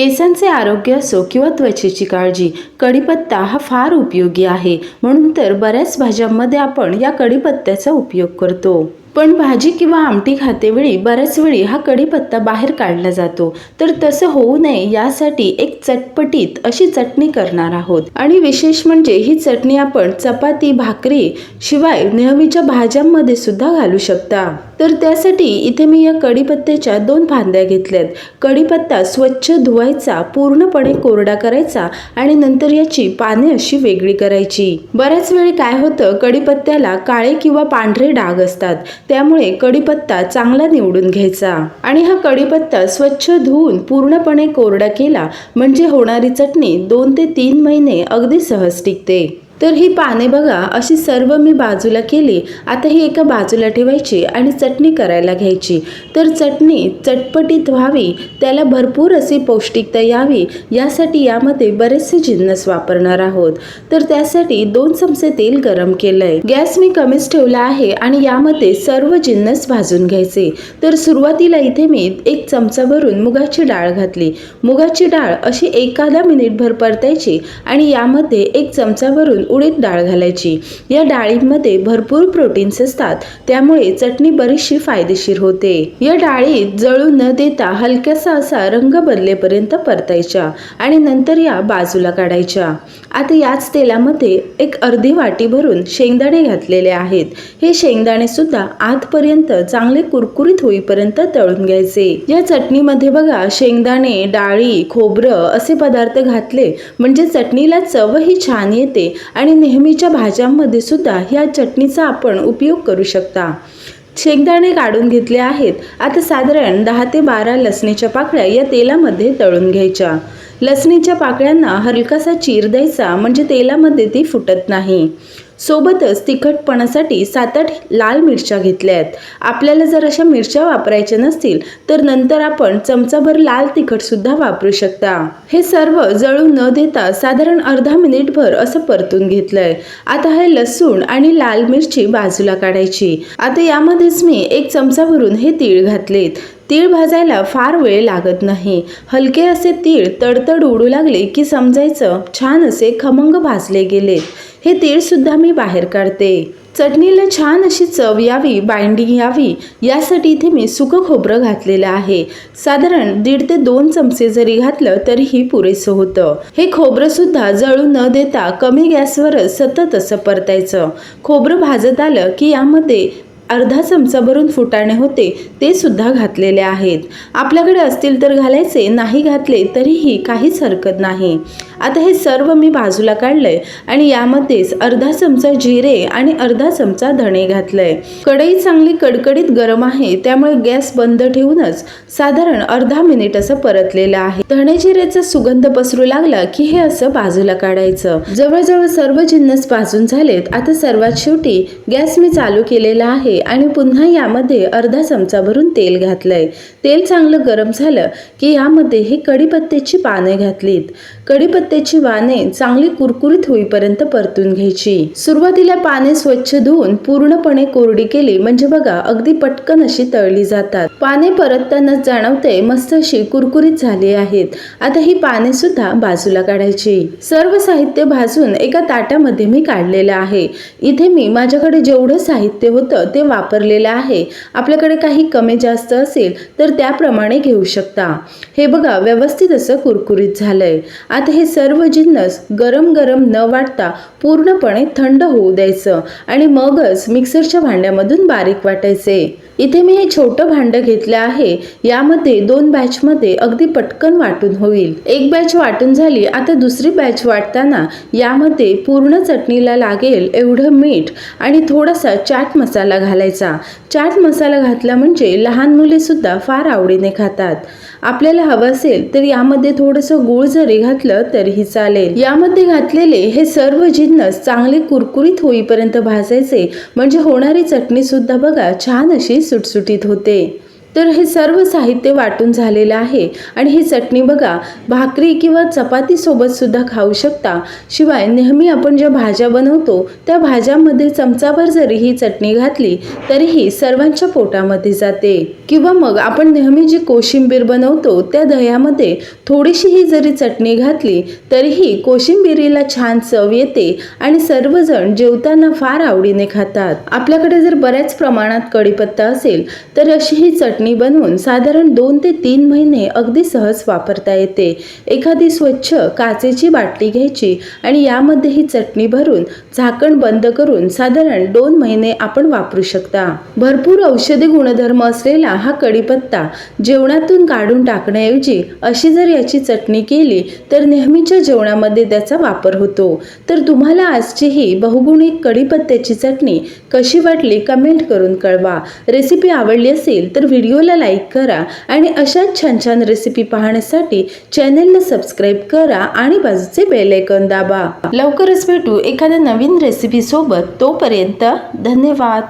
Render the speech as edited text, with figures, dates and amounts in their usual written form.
केसांचे आरोग्य असो किंवा त्वचेची काळजी, कढीपत्ता हा फार उपयोगी आहे. म्हणून तर बऱ्याच भाज्यांमध्ये आपण या कढीपत्त्याचा उपयोग करतो. पण भाजी किंवा आमटी खातेवेळी बऱ्याच वेळी हा कढीपत्ता बाहेर काढला जातो. तर तसं होऊ नये यासाठी एक चटपटीत अशी चटणी करणार आहोत. आणि विशेष म्हणजे ही चटणी आपण चपाती, भाकरी शिवाय नेहमीच्या भाज्यांमध्ये सुद्धा घालू शकता. तर त्यासाठी इथे मी या कढीपत्त्याच्या 2 फांद्या घेतल्यात. कढीपत्ता स्वच्छ धुवायचा, पूर्णपणे कोरडा करायचा आणि नंतर याची पाने अशी वेगळी करायची. बऱ्याच वेळी काय होतं, कढीपत्त्याला काळे किंवा पांढरे डाग असतात. त्यामुळे कढीपत्ता चांगला निवडून घ्यायचा आणि हा कढीपत्ता स्वच्छ धुवून पूर्णपणे कोरडा केला म्हणजे होणारी चटणी 2 ते 3 महिने अगदी सहज टिकते. तर ही पाने बघा अशी सर्व मी बाजूला केली. आता ही एका बाजूला ठेवायची आणि चटणी करायला घ्यायची. तर चटणी चटपटीत व्हावी, त्याला भरपूर अशी पौष्टिकता यावी यासाठी यामध्ये बरेचसे जिन्नस वापरणार आहोत. तर त्यासाठी 2 चमचे तेल गरम केलंय. गॅस मी कमीच ठेवला आहे आणि यामध्ये सर्व जिन्नस भाजून घ्यायचे. तर सुरुवातीला इथे मी 1 चमचा भरून मुगाची डाळ घातली. मुगाची डाळ अशी एखादा मिनिटभर परतायची आणि यामध्ये 1 चमचा भरून उडीद डाळ घालायची. या डाळीमध्ये भरपूर प्रोटीन्स असतात, त्यामुळे चटणी बरीचशी फायदेशीर होते. या डाळी जळू न देता हलकासा असा रंग बदलेपर्यंत परतायच्या आणि नंतर या बाजूला काढायच्या. आता याच तेलामध्ये 1 अर्धी वाटी भरून शेंगदाणे घातलेले आहेत. हे शेंगदाणे सुद्धा आतपर्यंत चांगले कुरकुरीत होईपर्यंत तळून घ्यायचे. या चटणीमध्ये बघा शेंगदाणे, डाळी, खोबरं असे पदार्थ घातले म्हणजे चटणीला चवही छान येते आणि नेहमीच्या भाज्यांमध्ये सुद्धा ह्या चटणीचा आपण उपयोग करू शकता. शेंगदाणे काढून घेतले आहेत. आता साधारण 10 ते 12 लसणीच्या पाकळ्या या तेलामध्ये तळून घ्यायच्या. लसणीच्या पाकळ्यांना हलकासा चीर द्यायचा म्हणजे तेलामध्ये ती फुटत नाही. सोबतच तिखटपणासाठी 7-8 लाल मिरच्या घेतल्यात. आपल्याला जर अशा मिरच्या वापरायच्या नसतील तर नंतर आपण चमचाभर लाल तिखट सुद्धा वापरू शकता. हे सर्व जळू न देता साधारण अर्धा मिनिटभर असं परतून घेतलंय. आता हे लसूण आणि लाल मिरची बाजूला काढायची. आता यामध्येच मी 1 चमचा भरून हे तीळ घातलेत. तीळ भाजायला फार वेळ लागत नाही. हलके असे तीळ तडतड उडू लागले की समजायचं छान असे खमंग भाजले गेलेत. हे तीळ सुद्धा मी बाहेर काढते. चटणीला छान अशी चव यावी, बाइंडिंग यावी यासाठी इथे मी सुकं खोबरं घातलेलं आहे. साधारण 1.5 ते 2 चमचे जरी घातलं तरीही पुरेसं होतं. हे खोबरं सुद्धा जळू न देता कमी गॅसवरच सतत असं परतायचं. खोबरं भाजत आलं की यामध्ये अर्धा चमचा भरून फुटाणे होते ते सुद्धा घातलेले आहेत. आपल्याकडे असतील तर घालायचे, नाही घातले तरीही काहीच हरकत नाही. आता हे सर्व मी बाजूला काढलंय आणि यामध्येच अर्धा चमचा जिरे आणि अर्धा चमचा धणे घातलंय. कढई चांगली कडकडीत गरम आहे, त्यामुळे गॅस बंद ठेवूनच साधारण अर्धा मिनिट असं परतलेलं आहे. धणे जिरेचा सुगंध पसरू लागला की हे असं बाजूला काढायचं. जवळजवळ सर्व जिन्नस भाजून झालेत. आता सर्वात शेवटी गॅस मी चालू केलेला आहे आणि पुन्हा यामध्ये अर्धा चमचा भरून तेल घातलंय. तेल चांगलं गरम झालं की यामध्ये हे कढीपत्त्याची पाने घातलीत. कढीपत्त्याची पाने चांगली कुरकुरीत होईपर्यंत परतून घ्यायची. सुरुवातीला पाने स्वच्छ धुवून पूर्णपणे कोरडी केली म्हणजे बघा अगदी पटकन अशी तळली जातात. पाने परतताना जाणवते मस्त अशी कुरकुरीत झाली आहेत. आता ही पाने सुद्धा बाजूला काढायची. सर्व साहित्य भाजून एका ताटामध्ये मी काढलेलं आहे. इथे मी माझ्याकडे जेवढं साहित्य होतं ते वापरलेलं आहे. आपल्याकडे काही कमी जास्त असेल तर त्याप्रमाणे घेऊ शकता. हे बघा व्यवस्थित असं कुरकुरीत झालंय. आता हे सर्व जिन्नस गरम गरम न वाटता पूर्णपणे थंड होऊ द्यायचं आणि मगच मिक्सरच्या भांड्यामधून बारीक वाटायचे. इथे मी हे छोटं भांडं घेतलं आहे. यामध्ये 2 बॅचमध्ये अगदी पटकन वाटून होईल. एक बॅच वाटून झाली. आता दुसरी बॅच वाटताना यामध्ये पूर्ण चटणीला लागेल एवढं मीठ आणि थोडासा चाट मसाला घालायचा. चाट मसाला घातला म्हणजे लहान मुले सुद्धा फार आवडीने खातात. आपल्याला हवं असेल तर यामध्ये थोडंसं गूळ जरी घातलं तरीही चालेल. यामध्ये घातलेले हे सर्व जिन्नस चांगले कुरकुरीत होईपर्यंत भाजायचे म्हणजे होणारी चटणी सुद्धा बघा छान अशी सुटसुटीत होते. तर हे सर्व साहित्य वाटून झालेलं आहे आणि ही चटणी बघा भाकरी किंवा चपाती सोबत सुद्धा खाऊ शकता. शिवाय नेहमी आपण ज्या भाज्या बनवतो त्या भाज्यांमध्ये चमचाभर जरी ही चटणी घातली तरीही सर्वांच्या पोटामध्ये जाते. किंवा मग आपण नेहमी जी कोशिंबीर बनवतो त्या दह्यामध्ये थोडीशी ही जरी चटणी घातली तरीही कोशिंबिरीला छान चव येते आणि सर्वजण जेवताना फार आवडीने खातात. आपल्याकडे जर बऱ्याच प्रमाणात कढीपत्ता असेल तर अशी ही चटणी बनवून साधारण 2 ते 3 महिने अगदी सहज वापरता येते. एखादी स्वच्छ काचेची बाटली घ्यायची आणि यामध्ये ही चटणी भरून झाकण बंद करून साधारण 2 महिने आपण वापरू शकता. भरपूर औषधी गुणधर्म असलेला हा कढीपत्ता जेवणातून काढून टाकण्याऐवजी अशी जर याची चटणी केली तर नेहमीच्या जेवणामध्ये त्याचा वापर होतो. तर तुम्हाला आजची ही बहुगुणी कढीपत्त्याची चटणी कशी वाटली कमेंट करून कळवा. रेसिपी आवडली असेल तर व्हिडिओला लाईक करा आणि अशाच छान छान रेसिपी पाहण्यासाठी चॅनलला सबस्क्राईब करा आणि बाजूचे बेल आयकॉन दाबा. लवकरच भेटू एखाद्या नवीन रेसिपी सोबत. तोपर्यंत धन्यवाद.